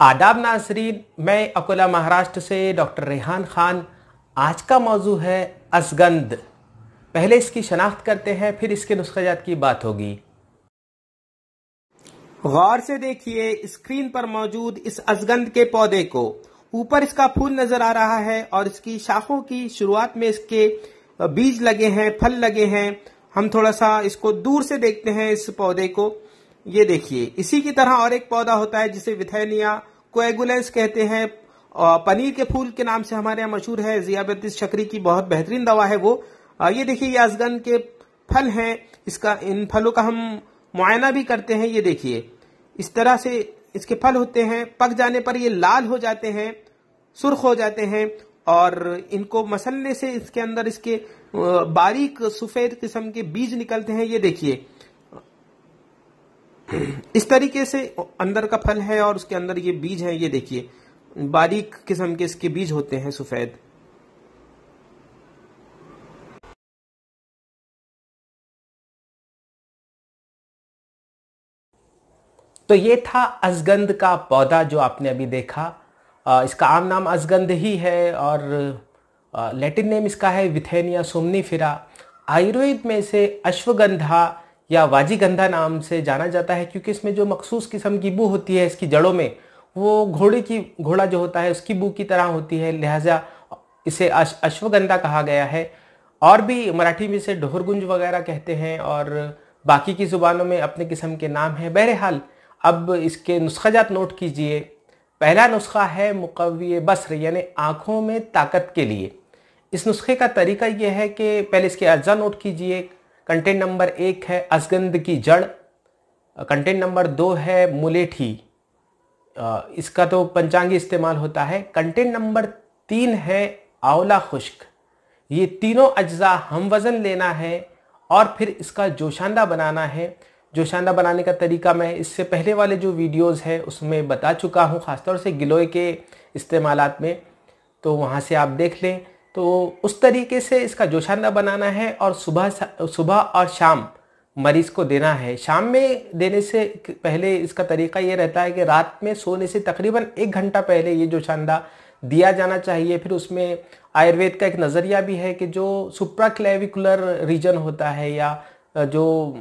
आदाब नाजरीन, मैं अकोला महाराष्ट्र से डॉक्टर रेहान खान। आज का मौजू है अजगंद। पहले इसकी शनाख्त करते हैं, फिर इसके नुस्ख़ाजात की बात होगी। गौर से देखिए स्क्रीन पर मौजूद इस अजगंद के पौधे को। ऊपर इसका फूल नजर आ रहा है और इसकी शाखों की शुरुआत में इसके बीज लगे हैं, फल लगे हैं। हम थोड़ा सा इसको दूर से देखते हैं इस पौधे को। ये देखिए, इसी की तरह और एक पौधा होता है जिसे विथेनिया कोएगुलेंस कहते हैं। पनीर के फूल के नाम से हमारे यहाँ मशहूर है। ज़ियाबतीस शक्री की बहुत बेहतरीन दवा है वो। ये देखिए, ये अजगंद के फल हैं। इन फलों का हम मुआयना भी करते हैं। ये देखिए, इस तरह से इसके फल होते हैं। पक जाने पर ये लाल हो जाते हैं, सुर्ख हो जाते हैं और इनको मसलने से इसके अंदर इसके बारीक सफेद किस्म के बीज निकलते हैं। ये देखिए, इस तरीके से अंदर का फल है और उसके अंदर ये बीज है। ये देखिए, बारीक किस्म के इसके बीज होते हैं सफेद। तो ये था अजगंद का पौधा जो आपने अभी देखा। इसका आम नाम अजगंद ही है और लैटिन नेम इसका है विथेनिया सोमनीफेरा। आयुर्वेद में इसे अश्वगंधा या वाजीगंधा नाम से जाना जाता है, क्योंकि इसमें जो मखसूस किस्म की बू होती है इसकी जड़ों में, वो घोड़ा जो होता है उसकी बू की तरह होती है, लिहाजा इसे अश्वगंधा कहा गया है। और भी मराठी में इसे डोहरगुंज वगैरह कहते हैं और बाकी की ज़ुबानों में अपने किस्म के नाम हैं। बहरहाल, अब इसके नुस्खाजात नोट कीजिए। पहला नुस्खा है मुक़व्वी बस्र, यानी आँखों में ताकत के लिए। इस नुस्खे का तरीका यह है कि पहले इसके अज्जा नोट कीजिए। कंटेंट नंबर 1 है अजगंद की जड़। कंटेंट नंबर 2 है मुलेठी, इसका तो पंचांगी इस्तेमाल होता है। कंटेंट नंबर 3 है आंवला खुश्क। ये तीनों अज्जा हम वज़न लेना है और फिर इसका जोशांदा बनाना है। जोशांदा बनाने का तरीका मैं इससे पहले वाले जो वीडियोस है उसमें बता चुका हूँ, ख़ासतौर से गिलोय के इस्तेमालात में, तो वहाँ से आप देख लें। तो उस तरीके से इसका जोशांदा बनाना है और सुबह और शाम मरीज़ को देना है। शाम में देने से पहले इसका तरीका ये रहता है कि रात में सोने से तकरीबन 1 घंटा पहले ये जोशांदा दिया जाना चाहिए। फिर उसमें आयुर्वेद का एक नज़रिया भी है कि जो सुप्राक्लेविकुलर रीजन होता है या जो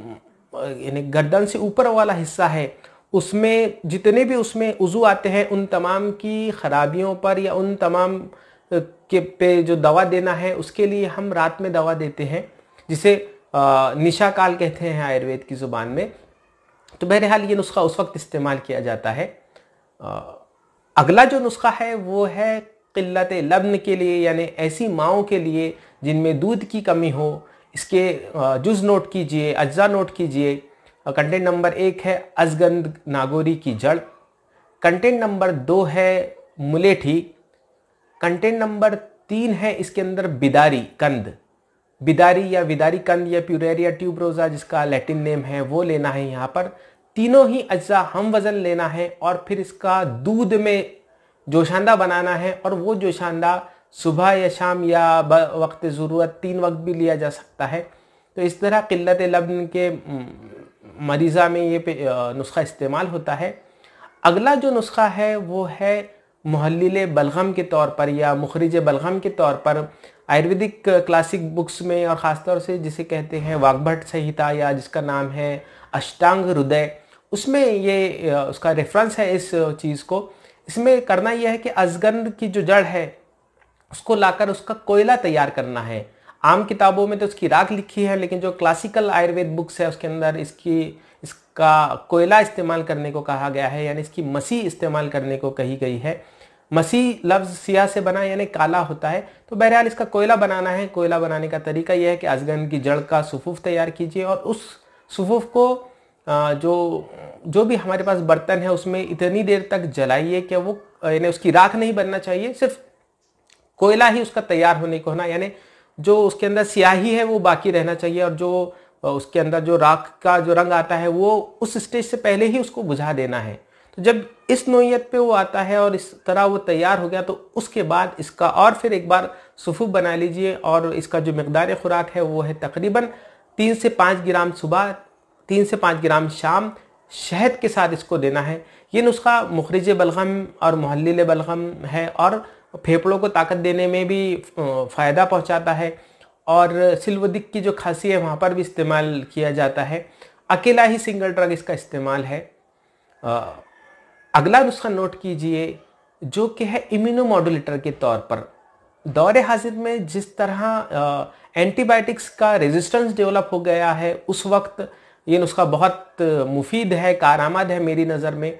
यानी गर्दन से ऊपर वाला हिस्सा है, उसमें जितने भी उसमें उज़ू आते हैं उन तमाम की खराबियों पर या उन तमाम के पे जो दवा देना है उसके लिए हम रात में दवा देते हैं, जिसे निशा काल कहते हैं आयुर्वेद की ज़ुबान में। तो बहरहाल ये नुस्खा उस वक्त इस्तेमाल किया जाता है। अगला जो नुस्खा है वो है क़िल्लत लब्न के लिए, यानी ऐसी माओं के लिए जिनमें दूध की कमी हो। इसके जुज़ नोट कीजिए, अज्जा नोट कीजिए। कंटेंट नंबर 1 है अजगंद नागोरी की जड़। कंटेंट नंबर 2 है मुलेठी। कंटेंट नंबर 3 है इसके अंदर बिदारी कंद। बिदारी या विदारी कंद या प्यूरेरिया ट्यूबरोजा जिसका लैटिन नेम है, वो लेना है यहाँ पर। तीनों ही अज्जा हम वज़न लेना है और फिर इसका दूध में जोशांदा बनाना है और वो जोशांदा सुबह या शाम या वक्त ज़रूरत 3 वक्त भी लिया जा सकता है। तो इस तरह क़िल्लत लब्न के मरीज़ा में ये नुस्खा इस्तेमाल होता है। अगला जो नुस्खा है वो है मुहल्लिल बलगम के तौर पर या मुखरिज बलगम के तौर पर। आयुर्वेदिक क्लासिक बुक्स में और ख़ासतौर से जिसे कहते हैं वाग्भट संहिता या जिसका नाम है अष्टांग हृदय, उसमें ये उसका रेफरेंस है इस चीज़ को। इसमें करना यह है कि अजगंद की जो जड़ है उसको लाकर उसका कोयला तैयार करना है। आम किताबों में तो उसकी राख लिखी है, लेकिन जो क्लासिकल आयुर्वेद बुक्स है उसके अंदर इसका कोयला इस्तेमाल करने को कहा गया है, यानी इसकी मसी इस्तेमाल करने को कही गई है। मसी लफ्ज़ सिया से बना यानी काला होता है। तो बहरहाल इसका कोयला बनाना है। कोयला बनाने का तरीका यह है कि अजगंद की जड़ का सुफूफ तैयार कीजिए और उस सुफूफ को जो भी हमारे पास बर्तन है उसमें इतनी देर तक जलाइए कि वो यानी उसकी राख नहीं बनना चाहिए, सिर्फ कोयला ही उसका तैयार होने को होना, यानी जो उसके अंदर स्याही है वो बाकी रहना चाहिए और जो उसके अंदर जो राख का जो रंग आता है वो उस स्टेज से पहले ही उसको बुझा देना है। तो जब इस नोयत पे वो आता है और इस तरह वो तैयार हो गया तो उसके बाद इसका और फिर एक बार सुफूफ बना लीजिए और इसका जो मकदार खुराक है वो है तकरीबन 3 से 5 ग्राम सुबह, 3 से 5 ग्राम शाम, शहद के साथ इसको देना है। ये नुस्खा मुखरिज बलगम और मुहल्लिल बलगम है और फेफड़ों को ताकत देने में भी फ़ायदा पहुंचाता है और सिलवदिक की जो खांसी है वहाँ पर भी इस्तेमाल किया जाता है। अकेला ही सिंगल ड्रग इसका इस्तेमाल है। अगला नुस्खा नोट कीजिए जो कि है इम्यूनोमॉड्यूलेटर के तौर पर। दौरे हाजिर में जिस तरह एंटीबायोटिक्स का रेजिस्टेंस डेवलप हो गया है, उस वक्त ये नुस्खा बहुत मुफीद है, कारआमद है मेरी नज़र में,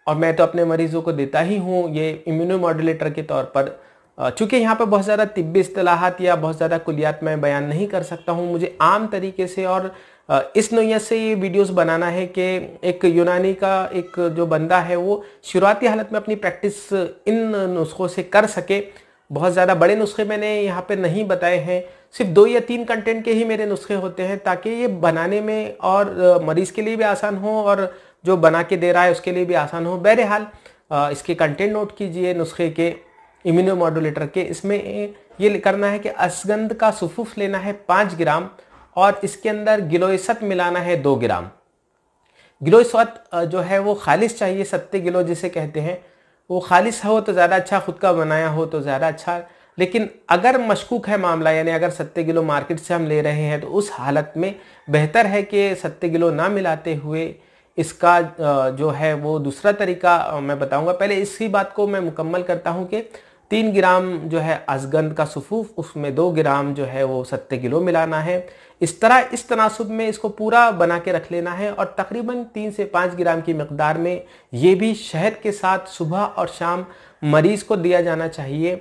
और मैं तो अपने मरीज़ों को देता ही हूँ ये इम्यूनोमॉड्यूलेटर के तौर पर। चूँकि यहाँ पर बहुत ज़्यादा तिब्बी इस्तिलाहात या बहुत ज़्यादा कुलियात मैं बयान नहीं कर सकता हूँ, मुझे आम तरीके से और इस नोयत से ये वीडियोस बनाना है कि एक यूनानी का एक जो बंदा है वो शुरुआती हालत में अपनी प्रैक्टिस इन नुस्खों से कर सके। बहुत ज़्यादा बड़े नुस्खे मैंने यहाँ पे नहीं बताए हैं, सिर्फ 2 या 3 कंटेंट के ही मेरे नुस्खे होते हैं, ताकि ये बनाने में और मरीज़ के लिए भी आसान हो और जो बना के दे रहा है उसके लिए भी आसान हो। बहरहाल इसके कंटेंट नोट कीजिए नुस्खे के, इम्यूनोमॉड्यूलेटर के। इसमें ये करना है कि असगंध का सुफूफ लेना है 5 ग्राम और इसके अंदर गिलोयसत मिलाना है 2 ग्राम। गिलोयसत जो है वो खालिस चाहिए, सत्ते गिलो जिसे कहते हैं, वो खालिस हो तो ज़्यादा अच्छा, खुद का बनाया हो तो ज़्यादा अच्छा। लेकिन अगर मशकूक है मामला, यानी अगर 7 किलो मार्केट से हम ले रहे हैं, तो उस हालत में बेहतर है कि 7 किलो ना मिलाते हुए इसका जो है वो दूसरा तरीका मैं बताऊंगा। पहले इसी बात को मैं मुकम्मल करता हूं कि 3 ग्राम जो है असगंध का सुफूफ, उसमें 2 ग्राम जो है वो 7 किलो मिलाना है। इस तरह इस तनासुब में इसको पूरा बना के रख लेना है और तकरीबन 3 से 5 ग्राम की मिकदार में ये भी शहद के साथ सुबह और शाम मरीज़ को दिया जाना चाहिए।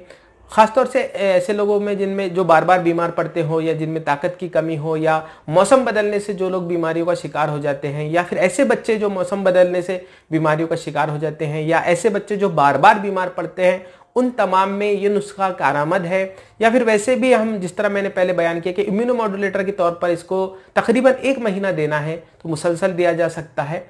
ख़ासतौर से ऐसे लोगों में जिनमें जो बार बार बीमार पड़ते हो या जिनमें ताकत की कमी हो या मौसम बदलने से जो लोग बीमारियों का शिकार हो जाते हैं, या फिर ऐसे बच्चे जो मौसम बदलने से बीमारियों का शिकार हो जाते हैं, या ऐसे बच्चे जो बार बार बीमार पड़ते हैं, उन तमाम में ये नुस्खा कारआमद है। या फिर वैसे भी हम जिस तरह मैंने पहले बयान किया कि इम्यूनोमॉड्यूलेटर के तौर पर इसको तकरीबन 1 महीना देना है, तो मुसलसल दिया जा सकता है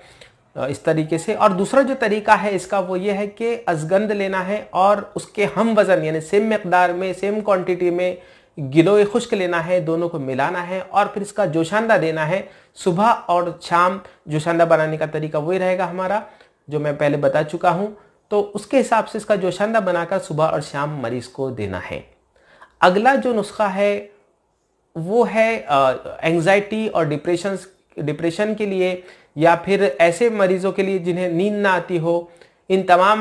इस तरीके से। और दूसरा जो तरीका है इसका वो ये है कि असगंध लेना है और उसके हम वज़न यानी सेम मकदार में, सेम क्वांटिटी में गिलोय खुश्क लेना है, दोनों को मिलाना है और फिर इसका जोशांदा देना है सुबह और शाम। जोशांदा बनाने का तरीका वही रहेगा हमारा जो मैं पहले बता चुका हूँ, तो उसके हिसाब से इसका जोशांदा बनाकर सुबह और शाम मरीज़ को देना है। अगला जो नुस्खा है वो है एंग्जाइटी और डिप्रेशन के लिए, या फिर ऐसे मरीज़ों के लिए जिन्हें नींद ना आती हो। इन तमाम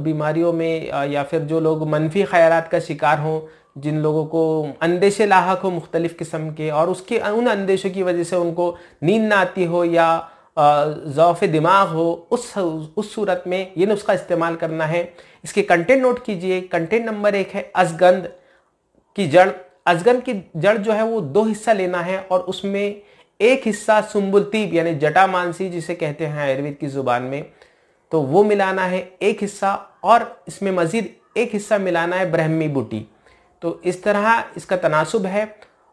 बीमारियों में या फिर जो लोग मनफी ख़यालात का शिकार हों, जिन लोगों को अंदेशे लाहक हो मुख्तलिफ़ किस्म के, और उसके उन अंदेशों की वजह से उनको नींद ना आती हो या ज़ौफ़ दिमाग हो, उस सूरत में ये नुस्खा इस्तेमाल करना है। इसके कंटेंट नोट कीजिए। कंटेंट नंबर 1 है असगंध की जड़। असगंध की जड़ जो है वो 2 हिस्सा लेना है और उसमें एक हिस्सा सुम्बुलतीब यानी जटामानसी जिसे कहते हैं आयुर्वेद की ज़ुबान में, तो वो मिलाना है एक हिस्सा, और इसमें मज़ीद एक हिस्सा मिलाना है ब्रह्मी बूटी। तो इस तरह इसका तनासुब है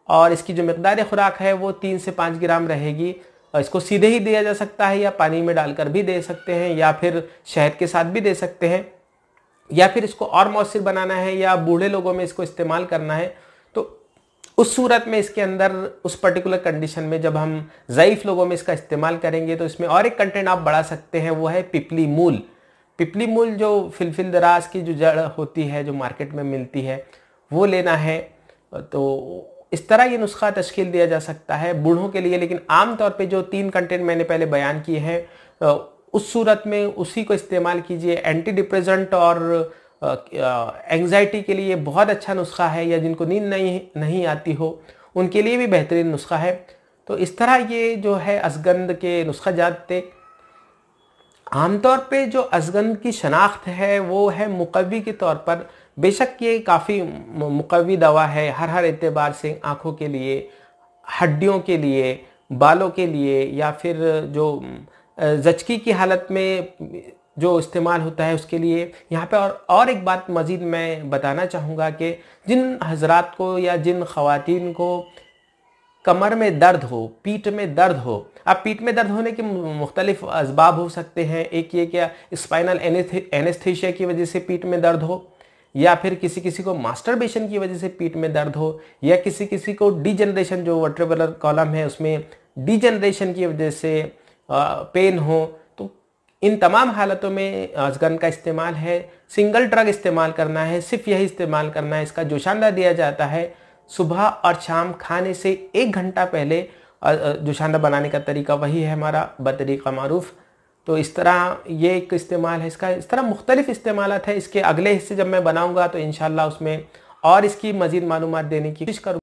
और इसकी जो मिकदार खुराक है वो 3 से 5 ग्राम रहेगी। इसको सीधे ही दिया जा सकता है या पानी में डालकर भी दे सकते हैं या फिर शहद के साथ भी दे सकते हैं, या फिर इसको और मौसर बनाना है या बूढ़े लोगों में इसको इस्तेमाल करना है, तो उस सूरत में इसके अंदर उस पर्टिकुलर कंडीशन में जब हम ज़ईफ़ लोगों में इसका इस्तेमाल करेंगे तो इसमें और एक कंटेंट आप बढ़ा सकते हैं, वो है पिपली मूल। पिपली मूल जो फिलफिल दराज की जो जड़ होती है जो मार्केट में मिलती है वो लेना है। तो इस तरह ये नुस्खा तश्कील दिया जा सकता है बूढ़ों के लिए। लेकिन आम तौर पे जो 3 कंटेंट मैंने पहले बयान किए हैं उस सूरत में उसी को इस्तेमाल कीजिए। एंटी डिप्रेसेंट और एंग्जाइटी के लिए बहुत अच्छा नुस्खा है, या जिनको नींद नहीं आती हो उनके लिए भी बेहतरीन नुस्खा है। तो इस तरह ये जो है असगंध के नुस्खा जात थे। आमतौर पे जो असगंध की शनाख्त है वो है मुकव्वी के तौर पर। बेशक ये काफ़ी मुकव्वी दवा है हर एतबार से, आँखों के लिए, हड्डियों के लिए, बालों के लिए, या फिर जो जचकी की हालत में जो इस्तेमाल होता है उसके लिए। यहाँ पे और एक बात मज़ीद मैं बताना चाहूँगा कि जिन हजरात को या जिन ख़वातीन को कमर में दर्द हो, पीठ में दर्द हो, अब पीठ में दर्द होने के मुख्तलिफ असबाब हो सकते हैं। एक ये क्या स्पाइनल एनेस्थीसिया की वजह से पीठ में दर्द हो, या फिर किसी किसी को मास्टरबेशन की वजह से पीठ में दर्द हो, या किसी किसी को डीजनरेशन जो वर्टेब्रल कॉलम है उसमें डीजनरेशन की वजह से, पेन हो, तो इन तमाम हालतों में अज़गंद का इस्तेमाल है। सिंगल ड्रग इस्तेमाल करना है, सिर्फ यही इस्तेमाल करना है। इसका जोशांदा दिया जाता है सुबह और शाम खाने से 1 घंटा पहले। जोशांदा बनाने का तरीका वही है हमारा बतरीका मारूफ। तो इस तरह ये एक इस्तेमाल है इसका। इस तरह मुख्तलिफ इस्तेमालात है। इसके अगले हिस्से जब मैं बनाऊंगा तो इंशाल्लाह उसमें और इसकी मज़ीद मालूमात देने की कोशिश करूँगा।